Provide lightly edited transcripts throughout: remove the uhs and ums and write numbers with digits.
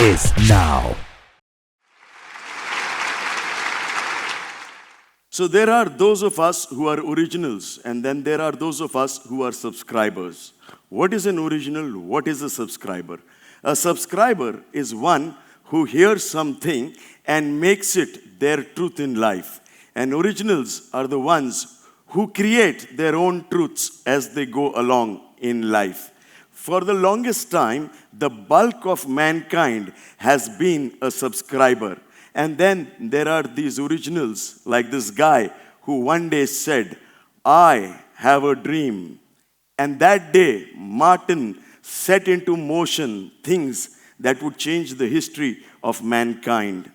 is now. So there are those of us who are originals, and then there are those of us who are subscribers. What is an original? What is a subscriber? A subscriber is one who hears something and makes it their truth in life. And originals are the ones who create their own truths as they go along in life. For the longest time, the bulk of mankind has been a subscriber. And then there are these originals, like this guy who one day said, I have a dream. And that day, Martin set into motion things that would change the history of mankind.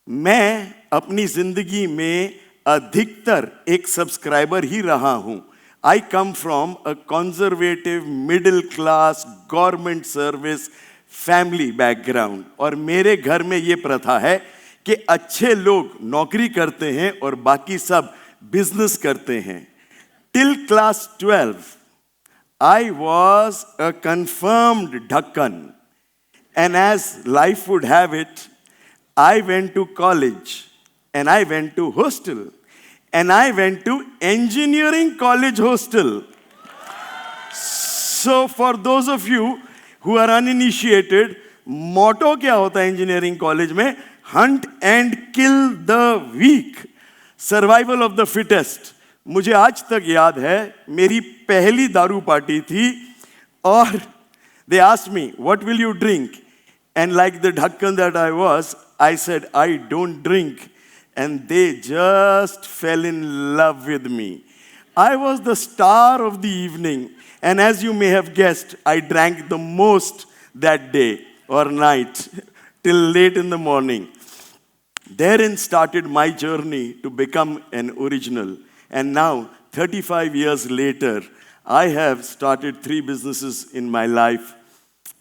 मैं अपनी जिंदगी में अधिकतर एक subscriber ही रहा हूं. I come from a conservative, middle class, government service, family background. और मेरे घर में ये प्रथा है कि अच्छे लोग नौकरी करते हैं और बाकी सब बिजनेस करते हैं. Till class 12, I was a confirmed Dhakkan. And as life would have it, I went to college and I went to hostel and I went to engineering college hostel. So for those of you who are uninitiated, motto क्या होता है engineering college में? Hunt and kill the weak. Survival of the fittest. मुझे आज तक याद है मेरी पहली दारू पार्टी थी और they asked me, what will you drink? And like the Dhakkan that I was, I said, I don't drink. And they just fell in love with me. I was the star of the evening. And as you may have guessed, I drank the most that day or night till late in the morning. Therein started my journey to become an original. And now, 35 years later, I have started 3 businesses in my life.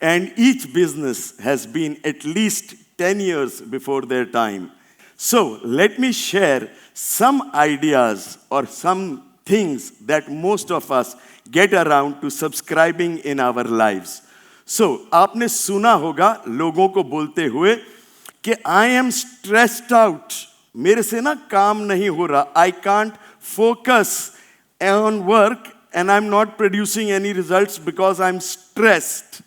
And each business has been at least 10 years before their time. So let me share some ideas or some things that most of us get around to subscribing in our lives. So आपने सुना होगा लोगों को बोलते हुए कि I am stressed out. मेरे से ना काम नहीं हो रहा. I can't focus on work and I'm not producing any results because I'm stressed.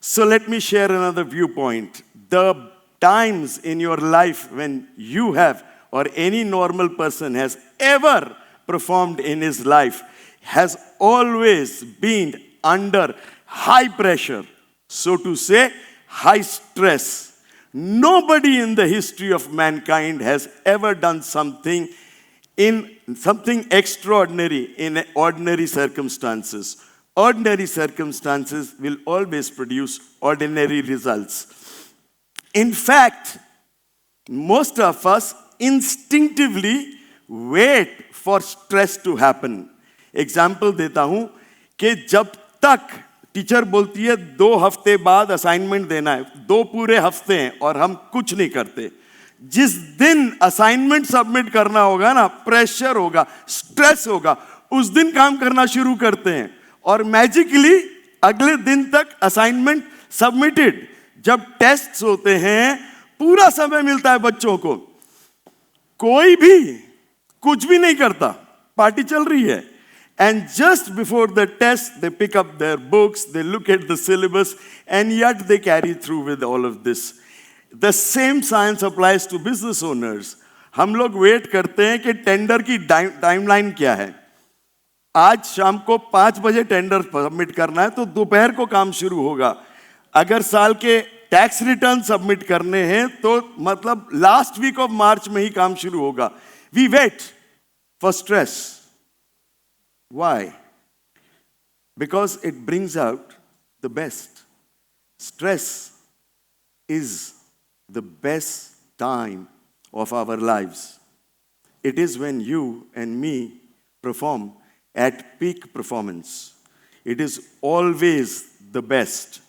So let me share another viewpoint. The times in your life when you have or any normal person has ever performed in his life has always been under high pressure. So to say, high stress. Nobody in the history of mankind has ever done something extraordinary in ordinary circumstances. Ordinary circumstances will always produce ordinary results. In fact, most of us instinctively wait for stress to happen. Example देता हूं कि जब तक teacher बोलती है 2 हफ्ते बाद assignment देना है, 2 पूरे हफ्ते हैं और हम कुछ नहीं करते. जिस दिन असाइनमेंट सबमिट करना होगा ना, प्रेशर होगा, स्ट्रेस होगा, उस दिन काम करना शुरू करते हैं और मैजिकली अगले दिन तक असाइनमेंट सबमिटेड. जब टेस्ट्स होते हैं पूरा समय मिलता है बच्चों को, कोई भी कुछ भी नहीं करता, पार्टी चल रही है. And just before the test, they pick up their books, they look at the syllabus, and yet they carry through with all of this. The same science applies to business owners. हम लोग wait करते हैं कि tender की timeline क्या है. आज शाम को 5 बजे टेंडर सबमिट करना है तो दोपहर को काम शुरू होगा. अगर साल के टैक्स रिटर्न सबमिट करने हैं तो मतलब लास्ट वीक ऑफ मार्च में ही काम शुरू होगा. We wait for stress. Why? Because it brings out the best. Stress is the best time of our lives. It is when you and me perform at peak performance. It is always the best.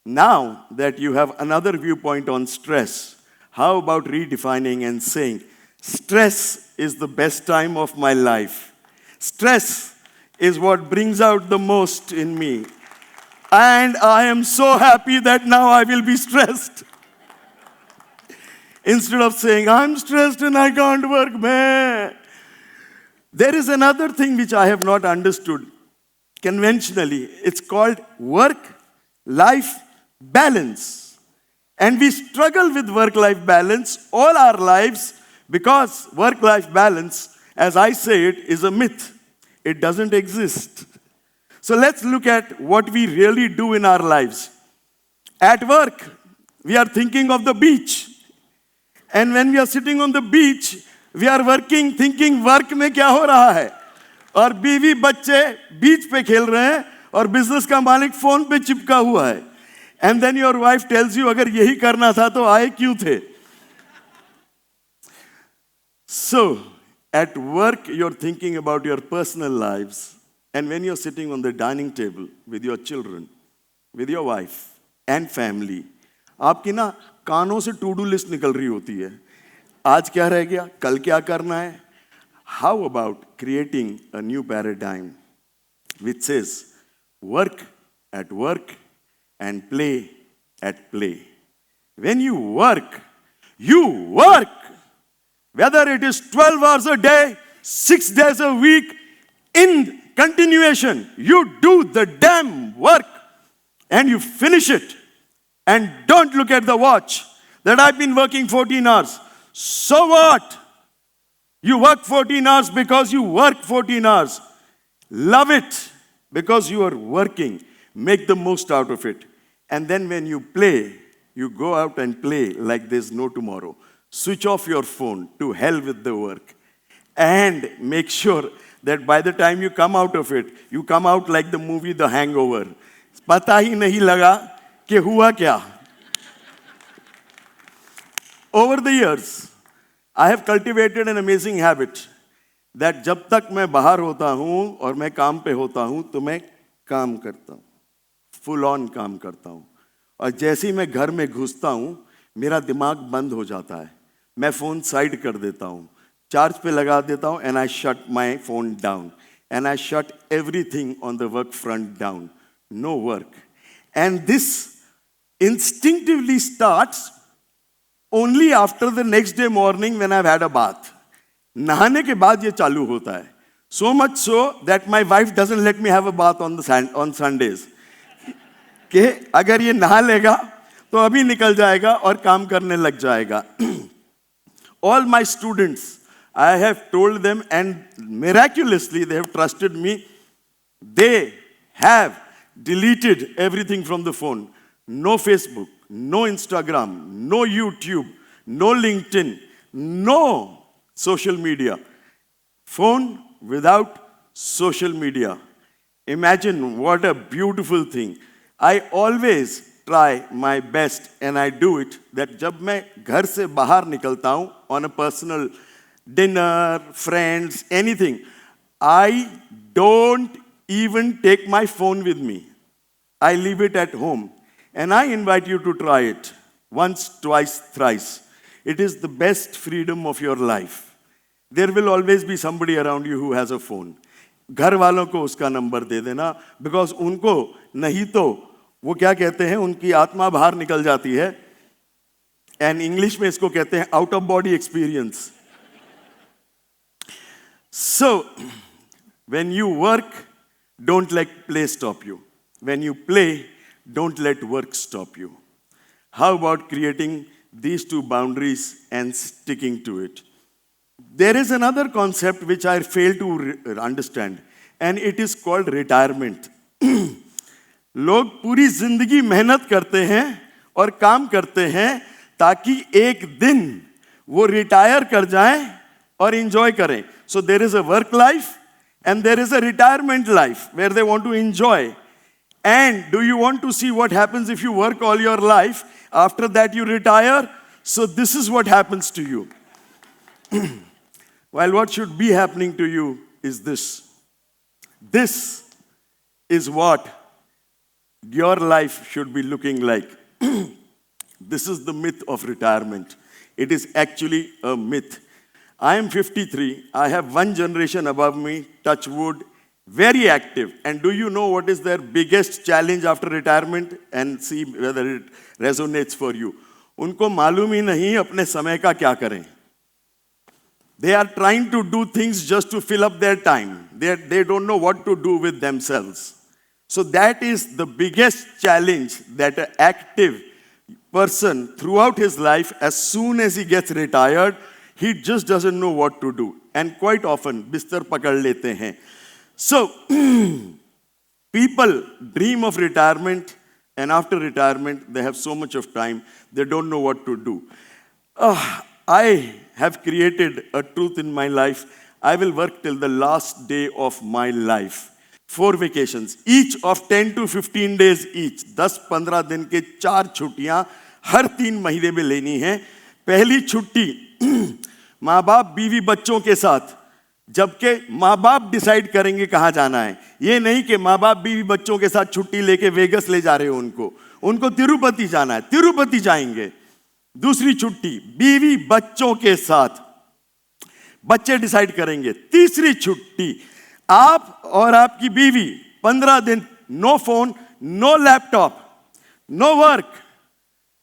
Now that you have another viewpoint on stress, how about redefining and saying, stress is the best time of my life. Stress is what brings out the most in me. And I am so happy that now I will be stressed. instead of saying, I'm stressed and I can't work, man. There is another thing which I have not understood conventionally. It's called work-life balance. And we struggle with work-life balance all our lives because work-life balance, as I say it, is a myth. It doesn't exist. So let's look at what we really do in our lives. At work, we are thinking of the beach. And when we are sitting on the beach, we are working, thinking work में क्या हो रहा है. और बीवी बच्चे बीच पे खेल रहे हैं और बिजनेस का मालिक फोन पे चिपका हुआ है. And then your wife tells you, अगर यही करना था तो आए क्यों थे? So, at work, you're thinking about your personal lives. And when you're sitting on the dining table with your children, with your wife and family, आपकी ना कानों से टू डू लिस्ट निकल रही होती है. आज क्या रह गया, कल क्या करना है. How about creating a new paradigm which says work at work and play at play. When you work, whether it is 12 hours a day, 6 days a week, in continuation, you do the damn work and you finish it. And don't look at the watch that I've been working 14 hours. So what? You work 14 hours because you work 14 hours. Love it because you are working. Make the most out of it. And then when you play, you go out and play like there's no tomorrow. Switch off your phone, to hell with the work. And make sure that by the time you come out of it, you come out like the movie The Hangover. पता ही नहीं लगा कि हुआ क्या. Over the years, I have cultivated an amazing habit that जब तक मैं बाहर होता हूँ और मैं काम पे होता हूँ तो मैं काम करता हूँ, full on काम करता हूँ. और जैसे ही मैं घर में घुसता हूँ, मेरा दिमाग बंद हो जाता है. मैं फ़ोन साइड कर देता हूँ, चार्ज पे लगा देता हूँ, and I shut my phone down. And I shut everything on the work front down. No work. And this instinctively starts only after the next day morning when I've had a bath. नहाने के बाद ये चालू होता है. So much so that my wife doesn't let me have a bath on Sundays. कि अगर ये नहा लेगा तो अभी निकल जाएगा और काम करने लग जाएगा. All my students, I have told them, and miraculously they have trusted me. They have deleted everything from the phone. No Facebook, no Instagram, no YouTube, no LinkedIn, no social media. Phone without social media. Imagine what a beautiful thing. I always try my best, and I do it, that जब मैं घर से बाहर निकलता हूँ on a personal dinner, friends, anything, I don't even take my phone with me. I leave it at home. And I invite you to try it once, twice, thrice. It is the best freedom of your life. There will always be somebody around you who has a phone. घर वालों को उसका number दे देना, because उनको नहीं तो वो क्या कहते हैं, उनकी आत्मा बाहर निकल जाती है. And इंग्लिश में इसको कहते हैं out of body experience. So, when you work, don't let play stop you. When you play, don't let work stop you. How about creating these two boundaries and sticking to it? There is another concept which I fail to understand, and it is called retirement. लोग पूरी जिंदगी मेहनत करते हैं और काम करते हैं ताकि एक दिन वो रिटायर कर जाएं और enjoy करें. So there is a work life and there is a retirement life where they want to enjoy. And do you want to see what happens if you work all your life? After that you retire. So this is what happens to you. While what should be happening to you is this. This is what your life should be looking like. This is the myth of retirement. It is actually a myth. I am 53. I have one generation above me, touch wood, very active. And do you know what is their biggest challenge after retirement? And see whether it resonates for you. उनको मालूम ही नहीं अपने समय का क्या करें. They are trying to do things just to fill up their time. They don't know what to do with themselves. So that is the biggest challenge that an active person throughout his life, as soon as he gets retired, he just doesn't know what to do. And quite often, बिस्तर पकड़ लेते हैं. So, people dream of retirement, and after retirement, they have so much of time, they don't know what to do. I have created a truth in my life. I will work till the last day of my life. 4 vacations, each of 10 to 15 days each. 10-15 दिन के 4 छुट्टियां हर 3 महीने में लेनी है. पहली छुट्टी माँ बाप बीवी बच्चों के साथ, जबकि माँ बाप डिसाइड करेंगे कहाँ जाना है. ये नहीं कि माँ बाप बीवी बच्चों के साथ छुट्टी लेके वेगस ले जा रहे हो उनको तिरुपति जाना है, तिरुपति जाएंगे. दूसरी छुट्टी बीवी बच्चों के साथ, बच्चे डिसाइड करेंगे. तीसरी छुट्टी आप और आपकी बीवी 15 दिन, no phone, no laptop, no work,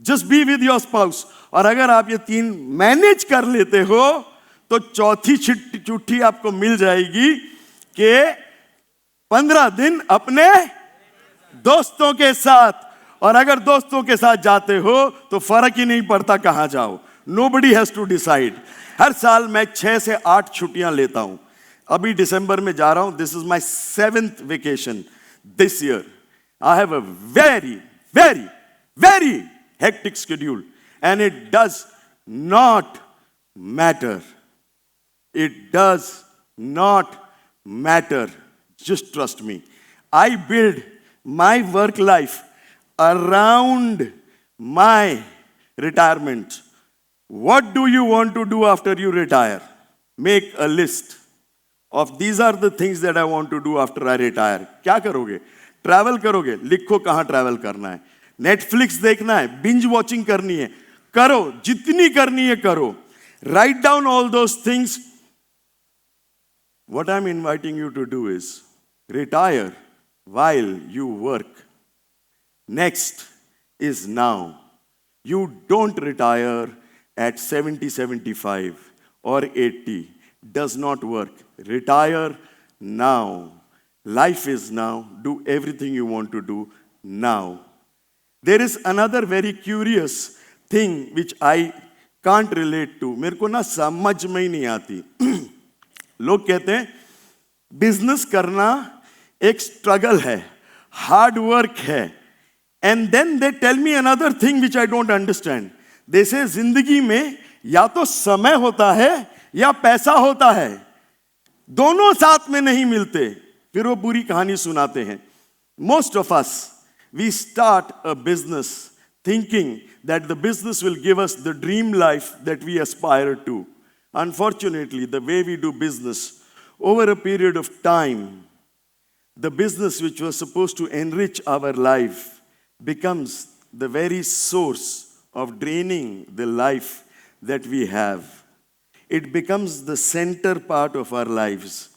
just be with your spouse. और अगर आप ये 3 मैनेज कर लेते हो तो चौथी छुट्टी आपको मिल जाएगी कि 15 दिन अपने दोस्तों के साथ. और अगर दोस्तों के साथ जाते हो तो फर्क ही नहीं पड़ता कहां जाओ. Nobody has to decide. हर साल मैं 6 से 8 छुट्टियां लेता हूं. अभी दिसंबर में जा रहा हूं. This is my 7th vacation this year. I have a very, very, very hectic schedule, and it does not matter. It does not matter. Just trust me. I build my work life around my retirement. What do you want to do after you retire? Make a list of these are the things that I want to do after I retire. क्या करोगे? Travel करोगे? लिखो कहाँ travel करना है. Netflix देखना है, binge watching करनी है, करो. जितनी करनी है करो. Write down all those things. What I'm inviting you to do is retire while you work. Next is now. You don't retire at 70, 75 or 80. Does not work. Retire now. Life is now. Do everything you want to do now. There is another very curious thing which I can't relate to. मेरे को ना समझ में ही नहीं आती. लोग कहते हैं बिजनेस करना एक स्ट्रगल है, हार्ड वर्क है. And then they tell me another thing which I don't understand. They say जिंदगी में या तो समय होता है या पैसा होता है, दोनों साथ में नहीं मिलते. फिर वो पूरी कहानी सुनाते हैं. Most of us, we start a business thinking that the business will give us the dream life that we aspire to. Unfortunately, the way we do business, over a period of time, the business which was supposed to enrich our life becomes the very source of draining the life that we have. It becomes the center part of our lives.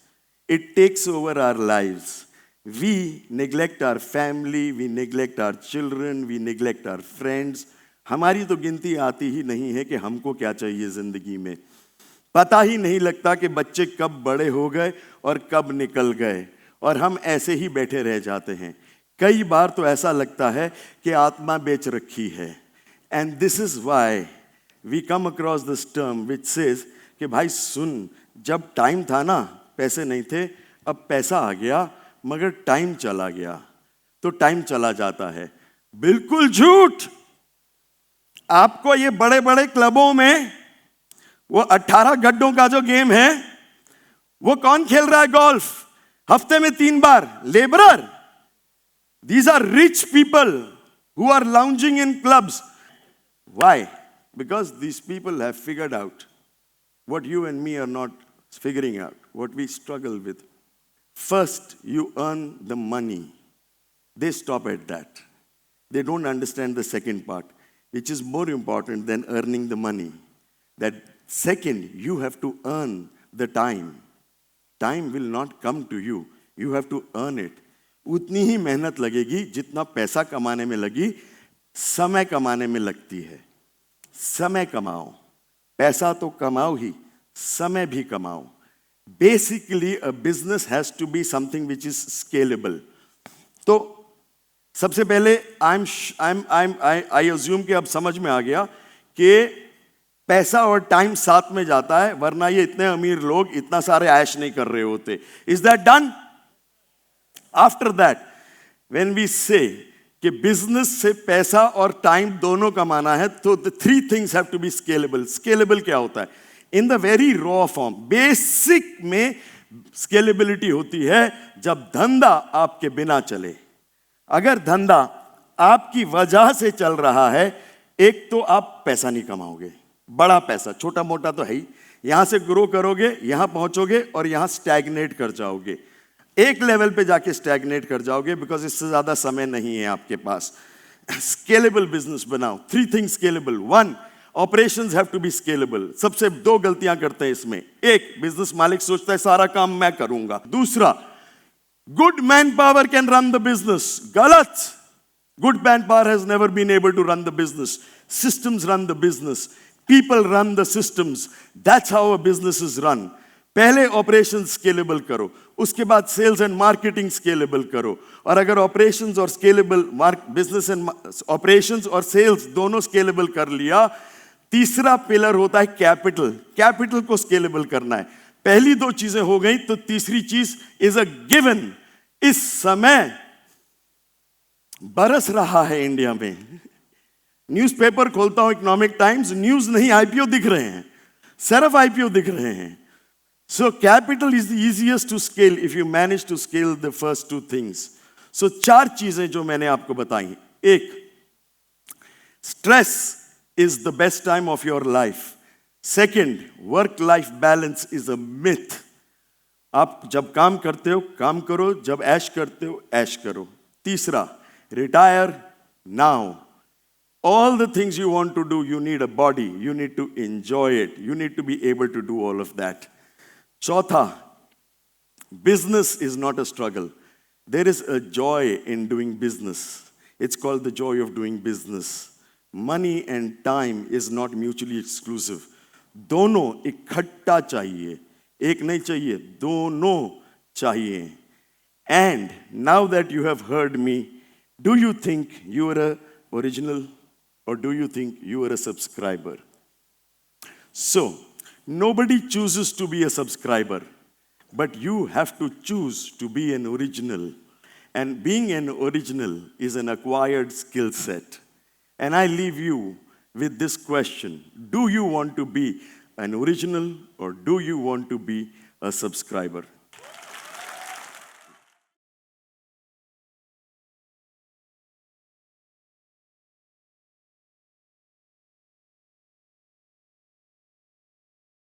It takes over our lives. We neglect our family, we neglect our children, we neglect our friends. हमारी तो गिनती आती ही नहीं है कि हमको क्या चाहिए जिंदगी में. पता ही नहीं लगता कि बच्चे कब बड़े हो गए और कब निकल गए, और हम ऐसे ही बैठे रह जाते हैं. कई बार तो ऐसा लगता है कि आत्मा बेच रखी है. And this is why we come across this term which says कि भाई सुन, जब टाइम था ना पैसे नहीं थे, अब पैसा आ गया मगर टाइम चला गया. तो टाइम चला जाता है. बिल्कुल झूठ. आपको ये बड़े बड़े क्लबों में वो 18 गड्ढों का जो गेम है वो कौन खेल रहा है? गोल्फ हफ्ते में 3 बार. Labourer. These are rich people who are lounging in clubs. Why? Because these people have figured out what you and me are not figuring out, what we struggle with. First, you earn the money. They stop at that. They don't understand the second part, which is more important than earning the money. That second, you have to earn the time. Time will not come to you. You have to earn it. उतनी ही मेहनत लगेगी जितना पैसा कमाने में लगी, समय कमाने में लगती है. समय कमाओ, पैसा तो कमाओ ही, समय भी कमाओ. Basically, a business has to be something which is scalable. तो सबसे पहले I assume कि अब समझ में आ गया कि पैसा और टाइम साथ में जाता है, वरना ये इतने अमीर लोग इतना सारे ऐश नहीं कर रहे होते. Is that done? After that, when we say कि बिजनेस से पैसा और टाइम दोनों कमाना है, तो the three things have to be scalable. Scalable क्या होता है? In the very raw form, basic में स्केलेबिलिटी होती है जब धंधा आपके बिना चले. अगर धंधा आपकी वजह से चल रहा है, एक तो आप पैसा नहीं कमाओगे, बड़ा पैसा, छोटा मोटा तो है ही, यहां से ग्रो करोगे, यहां पहुंचोगे और यहां स्टैग्नेट कर जाओगे. एक लेवल पे जाके स्टैग्नेट कर जाओगे, बिकॉज इससे ज्यादा समय नहीं है आपके पास. स्केलेबल बिजनेस बनाओ. 3 things scalable. 1, operations have to be scalable. सबसे 2 गलतियां करते हैं इसमें. एक, बिजनेस मालिक सोचता है सारा काम मैं करूंगा. दूसरा, good manpower can run the business. गलत. Good manpower has never been able to run the business. Systems run the business. People run the systems. That's how a business is run. पहले operation scalable करो, उसके बाद sales and marketing scalable करो. और अगर operations और scalable business and operations और sales दोनों स्केलेबल कर लिया, तीसरा पिलर होता है कैपिटल. कैपिटल को स्केलेबल करना है. पहली 2 चीजें हो गई, तो तीसरी चीज इज अ गिवन. इस समय बरस रहा है इंडिया में. न्यूज़पेपर खोलता हूं, इकोनॉमिक टाइम्स, न्यूज नहीं, आईपीओ दिख रहे हैं, सिर्फ आईपीओ दिख रहे हैं. So capital is the easiest to scale if you manage to scale the first 2 things. So 4 चीजें जो मैंने आपको बताई. एक, stress is the best time of your life. Second, work-life balance is a myth. आप जब काम करते हो काम करो, जब ऐश करते हो ऐश करो. तीसरा, retire now. All the things you want to do, you need a body, you need to enjoy it, you need to be able to do all of that. Chautha, business is not a struggle. There is a joy in doing business. It's called the joy of doing business. Money and time is not mutually exclusive. दोनों इकट्ठा चाहिए, एक नहीं चाहिए, दोनों चाहिए. And now that you have heard me, do you think you are an original or do you think you are a subscriber? So, nobody chooses to be a subscriber, but you have to choose to be an original. And being an original is an acquired skill set. And I leave you with this question. Do you want to be an original or do you want to be a subscriber?